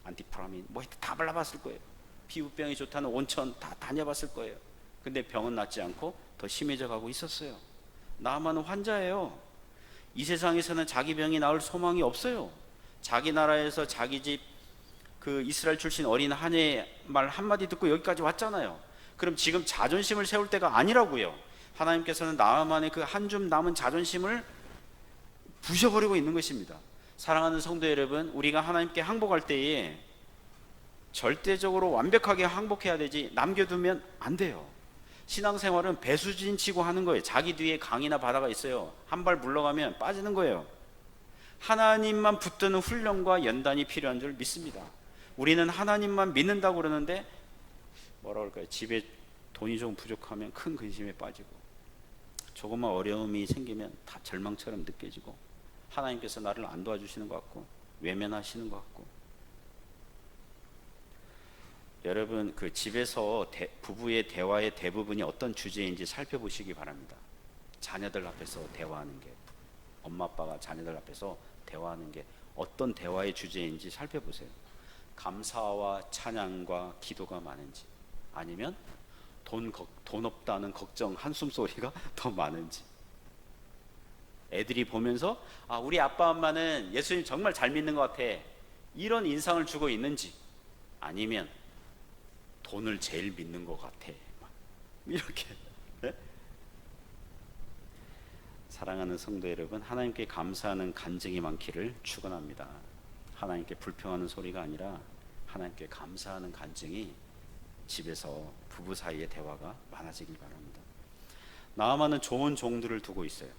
안티프라민 뭐 다 발라봤을 거예요. 피부병이 좋다는 온천 다 다녀봤을 거예요. 근데 병은 낫지 않고 더 심해져 가고 있었어요. 나아만은 환자예요. 이 세상에서는 자기 병이 나을 소망이 없어요. 자기 나라에서 자기 집 그 이스라엘 출신 어린 하녀의 말 한마디 듣고 여기까지 왔잖아요. 그럼 지금 자존심을 세울 때가 아니라고요. 하나님께서는 나아만의 그 한 줌 남은 자존심을 부셔버리고 있는 것입니다. 사랑하는 성도 여러분, 우리가 하나님께 항복할 때에 절대적으로 완벽하게 항복해야 되지 남겨두면 안 돼요. 신앙생활은 배수진 치고 하는 거예요. 자기 뒤에 강이나 바다가 있어요. 한 발 물러가면 빠지는 거예요. 하나님만 붙드는 훈련과 연단이 필요한 줄 믿습니다. 우리는 하나님만 믿는다고 그러는데 뭐라 그럴까요? 집에 돈이 좀 부족하면 큰 근심에 빠지고 조금만 어려움이 생기면 다 절망처럼 느껴지고 하나님께서 나를 안 도와주시는 것 같고 외면하시는 것 같고. 여러분 그 집에서 부부의 대화의 대부분이 어떤 주제인지 살펴보시기 바랍니다. 자녀들 앞에서 대화하는 게, 엄마 아빠가 자녀들 앞에서 대화하는 게 어떤 대화의 주제인지 살펴보세요. 감사와 찬양과 기도가 많은지, 아니면 돈 없다는 걱정 한숨 소리가 더 많은지. 애들이 보면서 우리 아빠 엄마는 예수님 정말 잘 믿는 것 같아, 이런 인상을 주고 있는지, 아니면 돈을 제일 믿는 것 같아, 이렇게. 네? 사랑하는 성도 여러분, 하나님께 감사하는 간증이 많기를 축원합니다. 하나님께 불평하는 소리가 아니라 하나님께 감사하는 간증이 집에서 부부 사이의 대화가 많아지길 바랍니다. 나아만은 좋은 종들을 두고 있어요.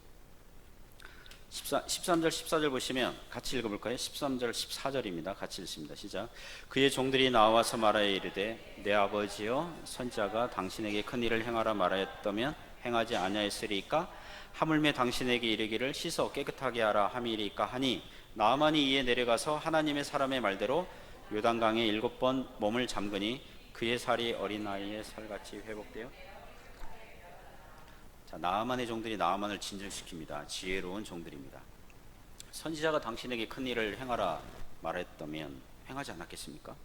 13절 14절 보시면 같이 읽어볼까요? 13절 14절입니다. 같이 읽습니다. 시작. 그의 종들이 나와서 말하여 이르되 내 아버지여, 선지자가 당신에게 큰 일을 행하라 말하였다면 행하지 아니하였으리이까? 하물며 당신에게 이르기를 씻어 깨끗하게 하라 함이리이까 하니, 나아만이 이에 내려가서 하나님의 사람의 말대로 요단강에 7번 몸을 잠그니 그의 살이 어린아이의 살같이 회복되어. 자, 나아만의 종들이 나아만을 진정시킵니다. 지혜로운 종들입니다. 선지자가 당신에게 큰 일을 행하라 말했다면 행하지 않았겠습니까?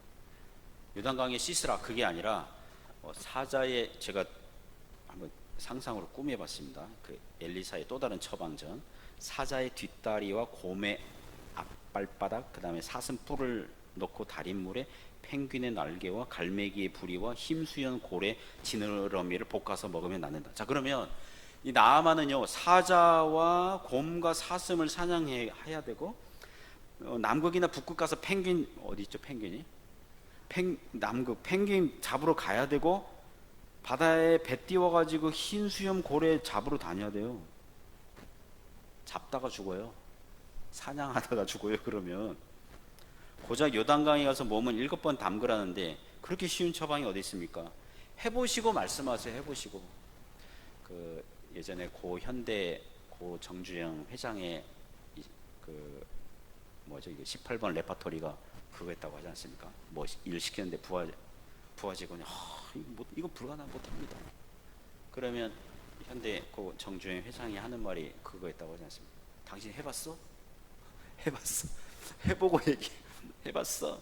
요단강에 씻으라, 그게 아니라 사자의, 제가 한번 상상으로 꾸며봤습니다. 그 엘리사의 또 다른 처방전, 사자의 뒷다리와 곰의 앞발바닥, 그 다음에 사슴뿔을 넣고 달인 물에 펭귄의 날개와 갈매기의 부리와 힘수연 고래 지느러미를 볶아서 먹으면 낫는다. 자, 그러면 이 나아만은요, 사자와 곰과 사슴을 사냥해야 되고, 남극이나 북극 가서 펭귄, 어디 있죠 펭귄이? 남극 펭귄 잡으러 가야 되고, 바다에 배 띄워가지고 흰 수염 고래 잡으러 다녀야 돼요. 잡다가 죽어요. 사냥하다가 죽어요. 그러면 고작 요단강에 가서 몸은 7번 담그라는데 그렇게 쉬운 처방이 어디 있습니까? 해보시고 말씀하세요. 해보시고. 그 예전에 고 현대 고 정주영 회장의 그 뭐죠, 이게 18번 레파토리가 그거 했다고 하지 않습니까? 뭐 일 시키는데 부하 직원이 이거 불가능, 못합니다. 그러면 현대 고 정주영 회장이 하는 말이 그거였다고 하지 않습니까? 당신 해봤어? 해봤어. 해보고 얘기. 해봤어.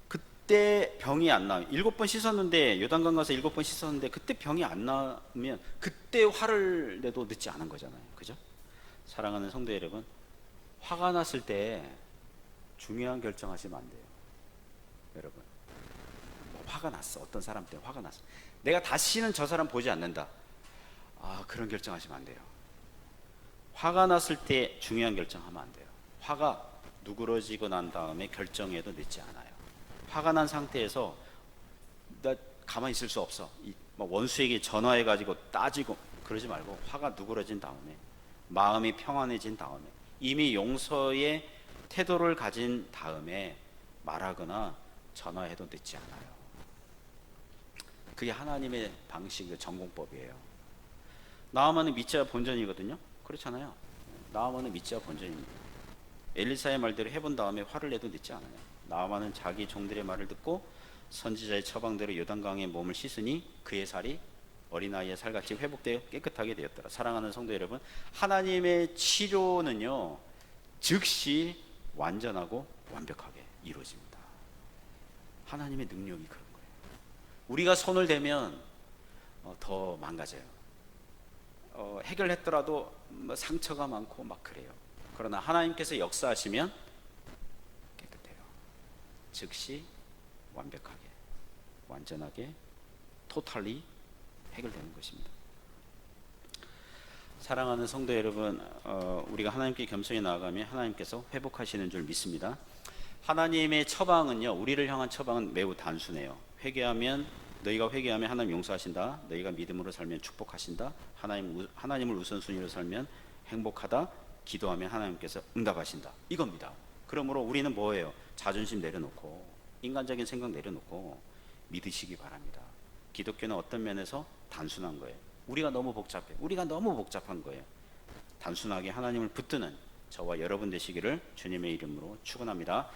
그때 병이 안 나면 7번 씻었는데, 요단강 가서 7번 씻었는데 그때 병이 안 나면 그때 화를 내도 늦지 않은 거잖아요. 그죠? 사랑하는 성도 여러분, 화가 났을 때 중요한 결정하시면 안 돼요. 여러분, 화가 났어. 어떤 사람 때문에 화가 났어. 내가 다시는 저 사람 보지 않는다. 그런 결정하시면 안 돼요. 화가 났을 때 중요한 결정하면 안 돼요. 화가 누그러지고 난 다음에 결정해도 늦지 않아요. 화가 난 상태에서 나 가만히 있을 수 없어, 원수에게 전화해가지고 따지고 그러지 말고, 화가 누그러진 다음에, 마음이 평안해진 다음에, 이미 용서의 태도를 가진 다음에 말하거나 전화해도 늦지 않아요. 그게 하나님의 방식의 전공법이에요. 나아만은 미자와 본전이거든요. 그렇잖아요. 나아만은 미자와 본전입니다. 엘리사의 말대로 해본 다음에 화를 내도 늦지 않아요. 나아만은 자기 종들의 말을 듣고 선지자의 처방대로 요단강에 몸을 씻으니 그의 살이 어린아이의 살같이 회복되어 깨끗하게 되었더라. 사랑하는 성도 여러분, 하나님의 치료는요, 즉시 완전하고 완벽하게 이루어집니다. 하나님의 능력이 그런 거예요. 우리가 손을 대면 더 망가져요. 해결했더라도 상처가 많고 막 그래요. 그러나 하나님께서 역사하시면 깨끗해요. 즉시 완벽하게, 완전하게, 토탈리 해결되는 것입니다. 사랑하는 성도 여러분, 우리가 하나님께 겸손히 나아가면 하나님께서 회복하시는 줄 믿습니다. 하나님의 처방은요, 우리를 향한 처방은 매우 단순해요. 너희가 회개하면 하나님 용서하신다. 너희가 믿음으로 살면 축복하신다. 하나님을 우선순위로 살면 행복하다. 기도하면 하나님께서 응답하신다. 이겁니다. 그러므로 우리는 뭐예요? 자존심 내려놓고, 인간적인 생각 내려놓고 믿으시기 바랍니다. 기독교는 어떤 면에서 단순한 거예요. 우리가 너무 복잡한 거예요. 단순하게 하나님을 붙드는 저와 여러분 되시기를 주님의 이름으로 축원합니다.